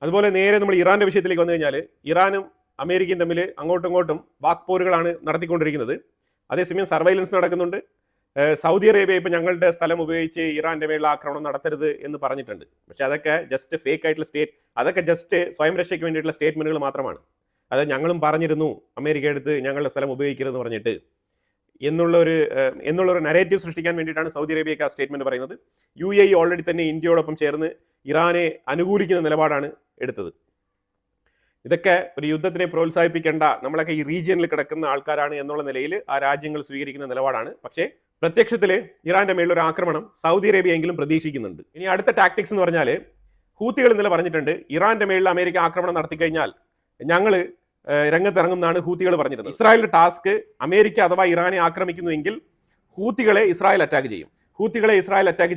അതുപോലെ നേരെ നമ്മൾ ഇറാന്റെ വിഷയത്തിലേക്ക് വന്നു കഴിഞ്ഞാൽ, ഇറാനും അമേരിക്കയും തമ്മിൽ അങ്ങോട്ടും ഇങ്ങോട്ടും വാക്പോരുകളാണ് നടത്തിക്കൊണ്ടിരിക്കുന്നത്. അതേസമയം സർവൈലൻസ് നടക്കുന്നുണ്ട്. സൗദി അറേബ്യ ഇപ്പം ഞങ്ങളുടെ സ്ഥലം ഉപയോഗിച്ച് ഇറാന്റെ മേലുള്ള ആക്രമണം നടത്തരുത് എന്ന് പറഞ്ഞിട്ടുണ്ട്. പക്ഷെ അതൊക്കെ ജസ്റ്റ് ഫേക്ക് ആയിട്ടുള്ള അതൊക്കെ ജസ്റ്റ് സ്വയം രക്ഷയ്ക്ക് വേണ്ടിയിട്ടുള്ള സ്റ്റേറ്റ്മെന്റുകൾ മാത്രമാണ്. അത് ഞങ്ങളും പറഞ്ഞിരുന്നു അമേരിക്ക എടുത്ത് ഞങ്ങളുടെ സ്ഥലം ഉപയോഗിക്കരുതെന്ന് പറഞ്ഞിട്ട് എന്നുള്ളൊരു നരേറ്റീവ് സൃഷ്ടിക്കാൻ വേണ്ടിയിട്ടാണ് സൗദി അറേബ്യക്ക് ആ സ്റ്റേറ്റ്മെന്റ് പറയുന്നത്. UAE ഓൾറെഡി തന്നെ ഇന്ത്യയോടൊപ്പം ചേർന്ന് ഇറാനെ അനുകൂലിക്കുന്ന നിലപാടാണ് എടുത്തത്. ഇതൊക്കെ ഒരു യുദ്ധത്തിനെ പ്രോത്സാഹിപ്പിക്കേണ്ട, നമ്മളൊക്കെ ഈ റീജിയനിൽ കിടക്കുന്ന ആൾക്കാരാണ് എന്നുള്ള നിലയിൽ ആ രാജ്യങ്ങൾ സ്വീകരിക്കുന്ന നിലപാടാണ്. പക്ഷേ പ്രത്യക്ഷത്തിൽ ഇറാന്റെ മേളിലൊരു ആക്രമണം സൗദി അറേബ്യ എങ്കിലും പ്രതീക്ഷിക്കുന്നുണ്ട്. ഇനി അടുത്ത ടാക്ടിക്സ് എന്ന് പറഞ്ഞാൽ, ഹൂത്തികൾ ഇന്നലെ പറഞ്ഞിട്ടുണ്ട് ഇറാന്റെ മേളിൽ അമേരിക്ക ആക്രമണം നടത്തി കഴിഞ്ഞാൽ ഞങ്ങൾ രംഗത്തിറങ്ങുന്നതാണ് ഹൂത്തികൾ പറഞ്ഞിരുന്നത്. ഇസ്രായേലിന്റെ ടാസ്ക് അമേരിക്ക അഥവാ ഇറാനെ ആക്രമിക്കുന്നുവെങ്കിൽ ഹൂത്തികളെ ഇസ്രായേൽ അറ്റാക്ക്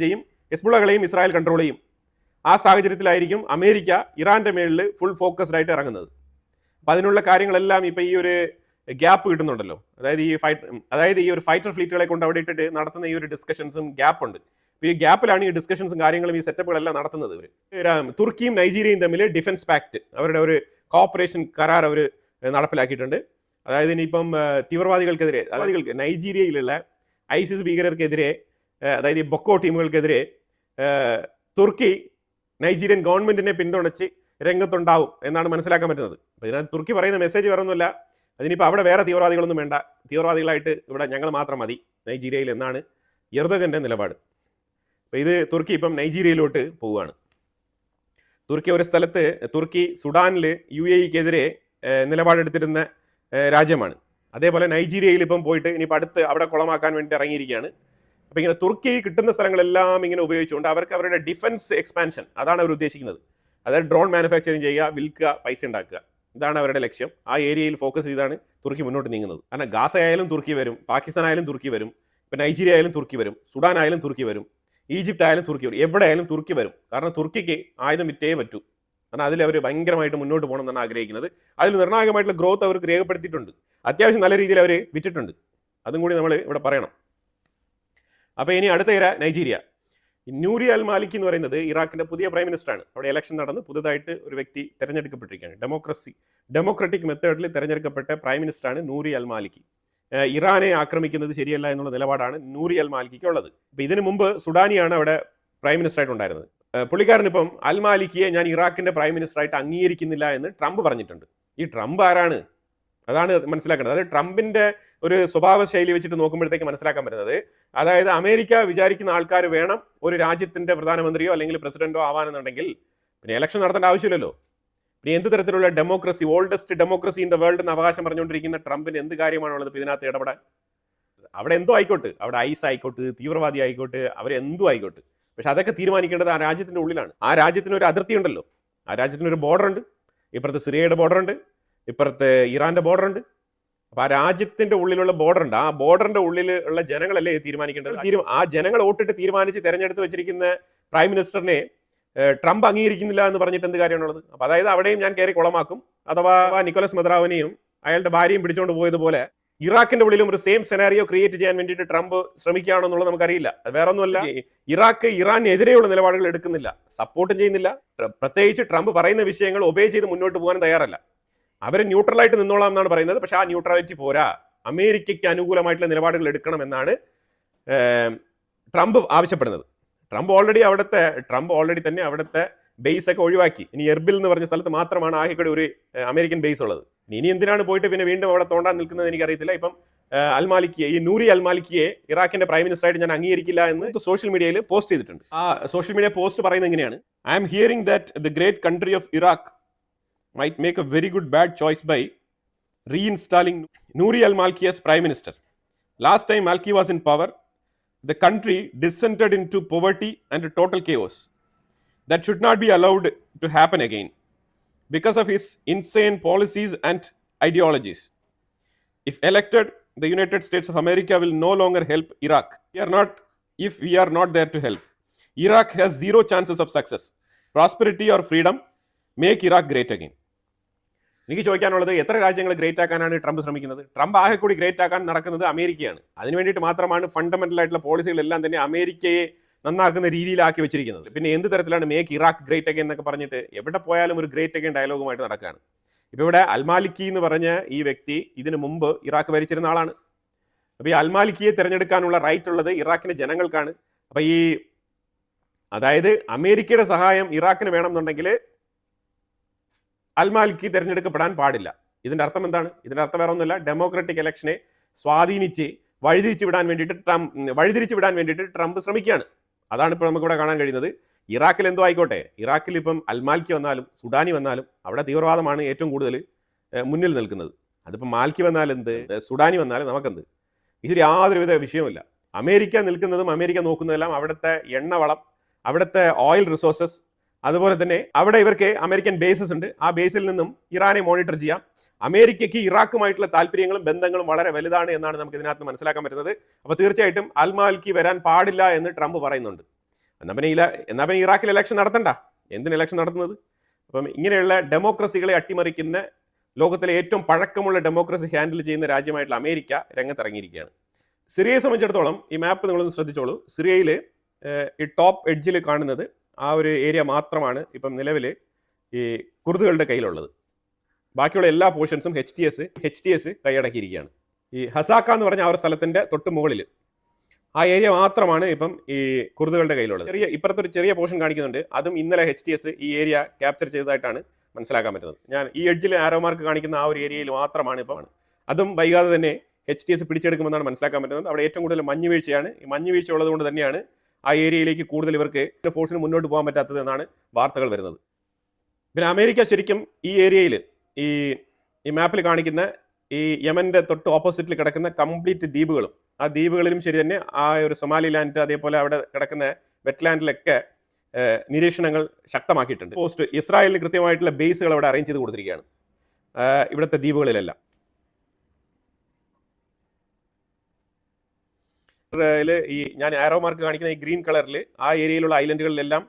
ചെയ്യും, ഹെസ്ബുള്ളകളെയും ഇസ്രായേൽ കൺട്രോൾ ചെയ്യും. ആ സാഹചര്യത്തിലായിരിക്കും അമേരിക്ക ഇറാന്റെ മേളിൽ ഫുൾ ഫോക്കസ്ഡ് ആയിട്ട് ഇറങ്ങുന്നത്. അപ്പം അതിനുള്ള കാര്യങ്ങളെല്ലാം ഇപ്പം ഈ ഒരു ഗ്യാപ്പ് കിട്ടുന്നുണ്ടല്ലോ. അതായത് ഈ ഒരു ഫൈറ്റർ ഫ്ലീറ്റുകളെ കൊണ്ട് അവിടെ ഇട്ടിട്ട് നടത്തുന്ന ഈ ഒരു ഡിസ്കഷൻസും ഗ്യാപ്പ് ഉണ്ട്. ഈ ഗ്യാപ്പിലാണ് ഈ ഡിസ്കഷൻസും കാര്യങ്ങളും ഈ സെറ്റപ്പുകളെല്ലാം നടത്തുന്നത്. തുർക്കിയും നൈജീരിയയും തമ്മിൽ ഡിഫൻസ് പാക്ട്, അവരുടെ ഒരു കോപ്പറേഷൻ കരാർ അവർ നടപ്പിലാക്കിയിട്ടുണ്ട്. അതായത് ഇനിയിപ്പം തീവ്രവാദികൾക്കെതിരെ, അതായത് നൈജീരിയയിലുള്ള ഐസിസ് ഭീകരർക്കെതിരെ, അതായത് ഈ ബൊക്കോ ടീമുകൾക്കെതിരെ തുർക്കി നൈജീരിയൻ ഗവൺമെന്റിനെ പിന്തുണച്ച് രംഗത്തുണ്ടാവും എന്നാണ് മനസ്സിലാക്കാൻ പറ്റുന്നത്. അപ്പോൾ ഇതിനകത്ത് തുർക്കി പറയുന്ന മെസ്സേജ് വേറൊന്നുമില്ല, അതിനിപ്പോൾ അവിടെ വേറെ തീവ്രവാദികളൊന്നും വേണ്ട, തീവ്രവാദികളായിട്ട് ഇവിടെ ഞങ്ങൾ മാത്രം മതി നൈജീരിയയിൽ എന്നാണ് എർദോഗന്റെ നിലപാട്. അപ്പോൾ ഇത് തുർക്കി ഇപ്പം നൈജീരിയയിലോട്ട് പോവുകയാണ്. തുർക്കി ഒരു സ്ഥലത്ത്, തുർക്കി സുഡാനിൽ UAE-ക്കെതിരെ നിലപാടെടുത്തിരുന്ന രാജ്യമാണ്. അതേപോലെ നൈജീരിയയിൽ ഇപ്പം പോയിട്ട് ഇനിയിപ്പോൾ അടുത്ത് അവിടെ കുളമാക്കാൻ വേണ്ടി ഇറങ്ങിയിരിക്കുകയാണ്. അപ്പോൾ ഇങ്ങനെ തുർക്കി കിട്ടുന്ന സ്ഥലങ്ങളെല്ലാം ഇങ്ങനെ ഉപയോഗിച്ചുകൊണ്ട് അവർക്ക് അവരുടെ ഡിഫൻസ് എക്സ്പാൻഷൻ, അതാണ് അവർ ഉദ്ദേശിക്കുന്നത്. അതായത് ഡ്രോൺ മാനുഫാക്ചറിങ് ചെയ്യുക, വിൽക്കുക, പൈസ ഉണ്ടാക്കുക, ഇതാണ് അവരുടെ ലക്ഷ്യം. ആ ഏരിയയിൽ ഫോക്കസ് ചെയ്താണ് തുർക്കി മുന്നോട്ട് നീങ്ങുന്നത്. കാരണം ഗാസ ആയാലും തുർക്കി വരും, പാകിസ്ഥാൻ ആയാലും തുർക്കി വരും, ഇപ്പം നൈജീരിയ ആയാലും തുർക്കി വരും, സുഡാൻ ആയാലും തുർക്കി വരും, ഈജിപ്റ്റ് ആയാലും തുർക്കി വരും, എവിടെ ആയാലും തുർക്കി വരും. കാരണം തുർക്കിക്ക് ആയുധം വിറ്റേ പറ്റൂ. കാരണം അതിൽ അവർ ഭയങ്കരമായിട്ട് മുന്നോട്ട് പോകണം എന്നാണ് ആഗ്രഹിക്കുന്നത്. അതിൽ നിർണായകമായിട്ടുള്ള ഗ്രോത്ത് അവർക്ക് രേഖപ്പെടുത്തിയിട്ടുണ്ട്. അത്യാവശ്യം നല്ല രീതിയിൽ അവർ വിറ്റിട്ടുണ്ട്. അതും കൂടി നമ്മൾ ഇവിടെ പറയണം. അപ്പോൾ ഇനി അടുത്ത ഇര നൈജീരിയ. നൂരി അൽ മാലിക്കി എന്ന് പറയുന്നത് ഇറാഖിന്റെ പുതിയ പ്രൈം മിനിസ്റ്ററാണ്. അവിടെ ഇലക്ഷൻ നടന്ന് പുതുതായിട്ട് ഒരു വ്യക്തി തെരഞ്ഞെടുക്കപ്പെട്ടിരിക്കുകയാണ്. ഡെമോക്രാറ്റിക് മെത്തേഡിൽ തെരഞ്ഞെടുക്കപ്പെട്ട പ്രൈം മിനിസ്റ്ററാണ് നൂരി അൽ മാലിക്കി. ഇറാനെ ആക്രമിക്കുന്നത് ശരിയല്ല എന്നുള്ള നിലപാടാണ് നൂരി അൽ മാലിക്കിക്ക് ഉള്ളത്. ഇപ്പം ഇതിനു മുമ്പ് സുഡാനിയാണ് അവിടെ പ്രൈം മിനിസ്റ്ററായിട്ട് ഉണ്ടായിരുന്നത്. പുള്ളിക്കാരൻ ഇപ്പം അൽ മാലിക്കിയെ ഞാൻ ഇറാഖിന്റെ പ്രൈം മിനിസ്റ്ററായിട്ട് അംഗീകരിക്കുന്നില്ല എന്ന് ട്രംപ് പറഞ്ഞിട്ടുണ്ട്. ഈ ട്രംപ് ആരാണ്? അതാണ് മനസ്സിലാക്കേണ്ടത്. അതായത് ട്രംപിന്റെ ഒരു സ്വഭാവ ശൈലി വെച്ചിട്ട് നോക്കുമ്പോഴത്തേക്ക് മനസ്സിലാക്കാൻ പറ്റുന്നത്, അതായത് അമേരിക്ക വിചാരിക്കുന്ന ആൾക്കാർ വേണം ഒരു രാജ്യത്തിന്റെ പ്രധാനമന്ത്രിയോ അല്ലെങ്കിൽ പ്രസിഡന്റോ ആവാനെന്നുണ്ടെങ്കിൽ പിന്നെ ഇലക്ഷൻ നടത്തേണ്ട ആവശ്യമില്ലല്ലോ. പിന്നെ എന്ത് തരത്തിലുള്ള democracy, oldest democracy in the world എന്ന് അവകാശം പറഞ്ഞുകൊണ്ടിരിക്കുന്ന ട്രംപിന് എന്ത് കാര്യമാണുള്ളത് ഇപ്പം ഇതിനകത്ത് ഇടപെടാൻ? അവിടെ എന്തോ ആയിക്കോട്ടെ, അവിടെ ഐസ് ആയിക്കോട്ടെ, തീവ്രവാദി ആയിക്കോട്ടെ, അവരെന്തോ ആയിക്കോട്ടെ, പക്ഷെ അതൊക്കെ തീരുമാനിക്കേണ്ടത് ആ രാജ്യത്തിന്റെ ഉള്ളിലാണ്. ആ രാജ്യത്തിന് ഒരു അതിർത്തി ഉണ്ടല്ലോ, ആ രാജ്യത്തിനൊരു ബോർഡർ ഉണ്ട്. ഇപ്പുറത്ത് സിറിയയുടെ ബോർഡർ ഉണ്ട്, ഇപ്പുറത്ത് ഇറാന്റെ ബോർഡർ ഉണ്ട്. അപ്പൊ ആ രാജ്യത്തിന്റെ ഉള്ളിലുള്ള ബോർഡർ ഉണ്ട്. ആ ബോർഡറിന്റെ ഉള്ളിൽ ഉള്ള ജനങ്ങളല്ലേ തീരുമാനിക്കേണ്ടത്. ആ ജനങ്ങൾ വോട്ടിട്ട് തീരുമാനിച്ച് തെരഞ്ഞെടുത്ത് വെച്ചിരിക്കുന്ന പ്രൈം മിനിസ്റ്ററിനെ ട്രംപ് അംഗീകരിക്കുന്നില്ല എന്ന് പറഞ്ഞിട്ട് എന്ത് കാര്യമാണുള്ളത്? അപ്പൊ അതായത് അവിടെയും ഞാൻ കയറി കുളമാക്കും, അഥവാ നിക്കോളസ് മദ്രാവിനെയും അയാളുടെ ഭാര്യയും പിടിച്ചുകൊണ്ട് പോയതുപോലെ ഇറാഖിന്റെ ഉള്ളിലും ഒരു സെയിം സെനാരിയോ ക്രിയേറ്റ് ചെയ്യാൻ വേണ്ടിയിട്ട് ട്രംപ് ശ്രമിക്കുകയാണോ എന്നുള്ളത് നമുക്കറിയില്ല. അത് വേറെ ഒന്നുമല്ല, ഇറാഖ് ഇറാനെതിരെയുള്ള നിലപാടുകൾ എടുക്കുന്നില്ല, സപ്പോർട്ടും ചെയ്യുന്നില്ല. പ്രത്യേകിച്ച് ട്രംപ് പറയുന്ന വിഷയങ്ങൾ ഒബേ ചെയ്ത് മുന്നോട്ട് പോകാൻ തയ്യാറല്ല. അവർ ന്യൂട്രലായിട്ട് നിന്നോളാം എന്നാണ് പറയുന്നത്. പക്ഷെ ആ ന്യൂട്രാലിറ്റി പോരാ, അമേരിക്കയ്ക്ക് അനുകൂലമായിട്ടുള്ള നിലപാടുകൾ എടുക്കണം എന്നാണ് ട്രംപ് ആവശ്യപ്പെടുന്നത്. ട്രംപ് ഓൾറെഡി തന്നെ അവിടുത്തെ ബേസ് ഒക്കെ ഒഴിവാക്കി. ഇനി എർബിൽ എന്ന് പറഞ്ഞ സ്ഥലത്ത് മാത്രമാണ് ആകെക്കൂടി ഒരു അമേരിക്കൻ ബേസ് ഉള്ളത്. ഇനി എന്തിനാണ് പോയിട്ട് പിന്നെ വീണ്ടും അവിടെ തോണ്ടാൻ നിൽക്കുന്നത് എനിക്കറിയത്തില്ല. ഇപ്പം അൽമാലിക്കിയെ, ഈ നൂരി അൽമാലിക്കിയെ ഇറാഖിന്റെ പ്രൈം മിനിസ്റ്ററായിട്ട് ഞാൻ അംഗീകരിക്കില്ല എന്ന് സോഷ്യൽ മീഡിയയിൽ പോസ്റ്റ് ചെയ്തിട്ടുണ്ട്. ആ സോഷ്യൽ മീഡിയ പോസ്റ്റ് പറയുന്നത് എങ്ങനെയാണ്: I M hearing that the great country of Iraq might make a very good bad choice by reinstalling Nouri al-Maliki as prime minister. Last time Maliki was in power, the country descended into poverty and total chaos. That should not be allowed to happen again because of his insane policies and ideologies. If elected, the United States of America will no longer help Iraq. If we are not there to help. Iraq has zero chances of success, prosperity or freedom. Make Iraq great again. എനിക്ക് ചോദിക്കാനുള്ളത്, എത്ര രാജ്യങ്ങൾ great ആക്കാനാണ് Trump ശ്രമിക്കുന്നത്? Trump ആകെ കൂടി great ആക്കാൻ നടക്കുന്നത് അമേരിക്കയാണ്. അതിനു വേണ്ടിയിട്ട് മാത്രമാണ് ഫണ്ടമെന്റൽ ആയിട്ടുള്ള പോളിസികളെല്ലാം തന്നെ അമേരിക്കയെ നന്നാക്കുന്ന രീതിയിലാക്കി വെച്ചിരിക്കുന്നത്. പിന്നെ എന്ത് തരത്തിലാണ് മേക്ക് ഇറാഖ് ഗ്രേറ്റ് അഗൈൻ എന്നൊക്കെ പറഞ്ഞിട്ട് എവിടെ പോയാലും ഒരു ഗ്രേറ്റ് അഗൈൻ ഡയലോഗുമായിട്ട് നടക്കുകയാണ്. ഇപ്പോൾ ഇവിടെ അൽമാലിക്കി എന്ന് പറഞ്ഞ ഈ വ്യക്തി ഇതിനു മുമ്പ് ഇറാഖ് ഭരിച്ചിരുന്ന ആളാണ്. അപ്പോൾ ഈ അൽമാലിക്കിയെ തിരഞ്ഞെടുക്കാനുള്ള റൈറ്റ് ഉള്ളത് ഇറാഖിന്റെ ജനങ്ങൾക്കാണ്. അപ്പോൾ അതായത് അമേരിക്കയുടെ സഹായം ഇറാഖിന് വേണമെന്നുണ്ടെങ്കിൽ അൽമാലിക്കി തിരഞ്ഞെടുക്കപ്പെടാൻ പാടില്ല. ഇതിന്റെ അർത്ഥം എന്താണ്? ഇതിന്റെ അർത്ഥം വേറെ ഒന്നുമില്ല, ഡെമോക്രാറ്റിക് ഇലക്ഷനെ സ്വാധീനിച്ച് വഴിതിരിച്ചു വിടാൻ വേണ്ടിയിട്ട് ട്രംപ് ശ്രമിക്കുകയാണ്. അതാണ് ഇപ്പോൾ നമുക്കിവിടെ കാണാൻ കഴിയുന്നത്. ഇറാഖിൽ എന്തോ ആയിക്കോട്ടെ, ഇറാഖിൽ ഇപ്പം അൽമാലിക്കി വന്നാലും സുഡാനി വന്നാലും അവിടെ തീവ്രവാദമാണ് ഏറ്റവും കൂടുതൽ മുന്നിൽ നിൽക്കുന്നത്. അതിപ്പോൾ മാലിക്കി വന്നാൽ എന്ത്, സുഡാനി വന്നാലും നമുക്കെന്ത്, ഇതിൽ യാതൊരുവിധ വിഷയവുമില്ല. അമേരിക്ക നിൽക്കുന്നതും അമേരിക്ക നോക്കുന്നതെല്ലാം അവിടുത്തെ എണ്ണവളം, അവിടുത്തെ ഓയിൽ റിസോഴ്സസ്, അതുപോലെ തന്നെ അവിടെ ഇവർക്ക് അമേരിക്കൻ ബേസസ് ഉണ്ട്. ആ ബേസിൽ നിന്നും ഇറാനെ മോണിറ്റർ ചെയ്യാം. അമേരിക്കയ്ക്ക് ഇറാഖുമായിട്ടുള്ള താല്പര്യങ്ങളും ബന്ധങ്ങളും വളരെ വലുതാണ് എന്നാണ് നമുക്ക് ഇതിനകത്ത് മനസ്സിലാക്കാൻ പറ്റുന്നത്. അപ്പോൾ തീർച്ചയായിട്ടും അൽമാലിക്കി വരാൻ പാടില്ല എന്ന് ട്രംപ് പറയുന്നുണ്ട്. എന്നാ പിന്നെ ഇറാഖിൽ ഇലക്ഷൻ നടത്തണ്ട, എന്തിന് ഇലക്ഷൻ നടത്തുന്നത്? അപ്പം ഇങ്ങനെയുള്ള ഡെമോക്രസികളെ അട്ടിമറിക്കുന്ന ലോകത്തിലെ ഏറ്റവും പഴക്കമുള്ള ഡെമോക്രസി ഹാൻഡിൽ ചെയ്യുന്ന രാജ്യമായിട്ടുള്ള അമേരിക്ക രംഗത്തിറങ്ങിയിരിക്കുകയാണ്. സിറിയയെ സംബന്ധിച്ചിടത്തോളം ഈ മാപ്പ് നിങ്ങളൊന്ന് ശ്രദ്ധിച്ചോളൂ. സിറിയയിൽ ഈ ടോപ്പ് എഡ്ജിൽ കാണുന്നത് ആ ഒരു ഏരിയ മാത്രമാണ് ഇപ്പം നിലവിൽ ഈ കുർദുകളുടെ കയ്യിലുള്ളത്. ബാക്കിയുള്ള എല്ലാ പോർഷൻസും എച്ച് ടി എസ് കൈയടക്കിയിരിക്കുകയാണ്. ഈ ഹസാക്ക എന്ന് പറഞ്ഞ ആ ഒരു സ്ഥലത്തിൻ്റെ തൊട്ട് മുകളിൽ ആ ഏരിയ മാത്രമാണ് ഇപ്പം ഈ കുർദുകളുടെ കയ്യിലുള്ളത്. ഇപ്പുറത്തൊരു ചെറിയ പോർഷൻ കാണിക്കുന്നുണ്ട്. അതും ഇന്നലെ HTS ഈ ഏരിയ ക്യാപ്ചർ ചെയ്തതായിട്ടാണ് മനസ്സിലാക്കാൻ പറ്റുന്നത്. ഞാൻ ഈ എഡ്ജിൽ ആരോ മാർക്ക് കാണിക്കുന്ന ആ ഒരു ഏരിയയിൽ മാത്രമാണ് ഇപ്പം. അതും വൈകാതെ തന്നെ HTS പിടിച്ചെടുക്കുമെന്നാണ് മനസ്സിലാക്കാൻ പറ്റുന്നത്. അവിടെ ഏറ്റവും കൂടുതൽ മഞ്ഞുവീഴ്ചയാണ്. ഈ മഞ്ഞുവീഴ്ച ഉള്ളതുകൊണ്ട് തന്നെയാണ് ആ ഏരിയയിലേക്ക് കൂടുതൽ ഇവർക്ക് ഫോഴ്സിന് മുന്നോട്ട് പോകാൻ പറ്റാത്തത് എന്നാണ് വാർത്തകൾ വരുന്നത്. പിന്നെ അമേരിക്ക ശരിക്കും ഈ ഏരിയയിൽ ഈ മാപ്പിൽ കാണിക്കുന്ന ഈ യമൻ്റെ തൊട്ട് ഓപ്പോസിറ്റിൽ കിടക്കുന്ന കംപ്ലീറ്റ് ദ്വീപുകളും ആ ദ്വീപുകളിലും ശരി തന്നെ ആ ഒരു സൊമാലിലാൻഡ് അതേപോലെ അവിടെ കിടക്കുന്ന വെറ്റ്ലാൻഡിലൊക്കെ നിരീക്ഷണങ്ങൾ ശക്തമാക്കിയിട്ടുണ്ട്. ഇസ്രായേലിന് കൃത്യമായിട്ടുള്ള ബേസുകൾ അവിടെ അറേഞ്ച് ചെയ്ത് കൊടുത്തിരിക്കുകയാണ് ഇവിടുത്തെ ദ്വീപുകളിലെല്ലാം. ഈ ഞാൻ ആരോ മാർക്ക് കാണിക്കുന്ന ഈ ഗ്രീൻ കളറിൽ ആ ഏരിയയിലുള്ള ഐലൻഡുകളിലെല്ലാം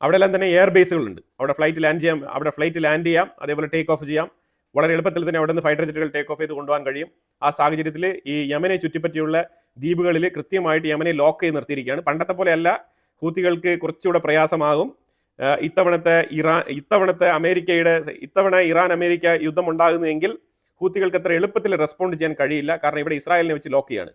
അവിടെല്ലാം തന്നെ എയർ ബേസുകളുണ്ട്. അവിടെ ഫ്ലൈറ്റ് ലാൻഡ് ചെയ്യാം, അതേപോലെ ടേക്ക് ഓഫ് ചെയ്യാം. വളരെ എളുപ്പത്തിൽ തന്നെ അവിടെ നിന്ന് ഫൈറ്റർ ജെറ്റുകൾ ടേക്ക് ഓഫ് ചെയ്ത് കൊണ്ടുപോകാൻ കഴിയും. ആ സാഹചര്യത്തിൽ ഈ യമനെ ചുറ്റിപ്പറ്റിയുള്ള ദ്വീപുകളിൽ കൃത്യമായിട്ട് യമനെ ലോക്ക് ചെയ്ത് നിർത്തിയിരിക്കുകയാണ്. പണ്ടത്തെ പോലെയല്ല, ഹൂത്തികൾക്ക് കുറച്ചുകൂടെ പ്രയാസമാകും. ഇത്തവണ ഇറാൻ അമേരിക്ക യുദ്ധം ഉണ്ടാകുന്നതെങ്കിൽ ഹൂത്തികൾക്ക് അത്ര എളുപ്പത്തിൽ റെസ്പോണ്ട് ചെയ്യാൻ കഴിയില്ല. കാരണം ഇവിടെ ഇസ്രായേലിനെ വെച്ച് ലോക്ക് ചെയ്യാണ്.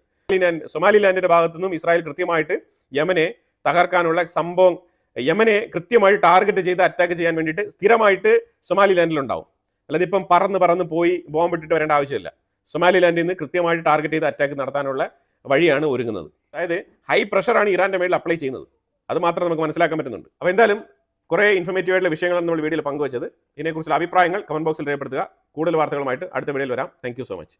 സൊമാലിലാൻഡിന്റെ ഭാഗത്തു നിന്നും ഇസ്രായേൽ കൃത്യമായിട്ട് യമനെ തകർക്കാനുള്ള സംഭവം, യമനെ കൃത്യമായിട്ട് ടാർഗറ്റ് ചെയ്ത് അറ്റാക്ക് ചെയ്യാൻ വേണ്ടിയിട്ട് സ്ഥിരമായിട്ട് സൊമാലിലാൻഡിലുണ്ടാവും. അല്ലാതെ ഇപ്പം പറന്ന് പോയി ബോംബിട്ടിട്ട് വരേണ്ട ആവശ്യമില്ല. സൊമാലിലാൻഡിൽ നിന്ന് കൃത്യമായിട്ട് ടാർഗറ്റ് ചെയ്ത് അറ്റാക്ക് നടത്താനുള്ള വഴിയാണ് ഒരുങ്ങുന്നത്. അതായത് ഹൈ പ്രഷറാണ് ഇറാന്റെ മേളിൽ അപ്ലൈ ചെയ്യുന്നത്. അത് മാത്രം നമുക്ക് മനസ്സിലാക്കാൻ പറ്റുന്നുണ്ട്. അപ്പോൾ എന്തായാലും കുറേ ഇൻഫർമേറ്റീവ് ആയിട്ടുള്ള വിഷയങ്ങളാണ് നമ്മൾ വീഡിയോയിൽ പങ്കുവച്ചത്. ഇതിനെക്കുറിച്ചുള്ള അഭിപ്രായങ്ങൾ കമന്റ് ബോക്സിൽ രേഖപ്പെടുത്തുക. കൂടുതൽ വാർത്തകളുമായിട്ട് അടുത്ത വീഡിയോയിൽ വരാം. Thank you so much.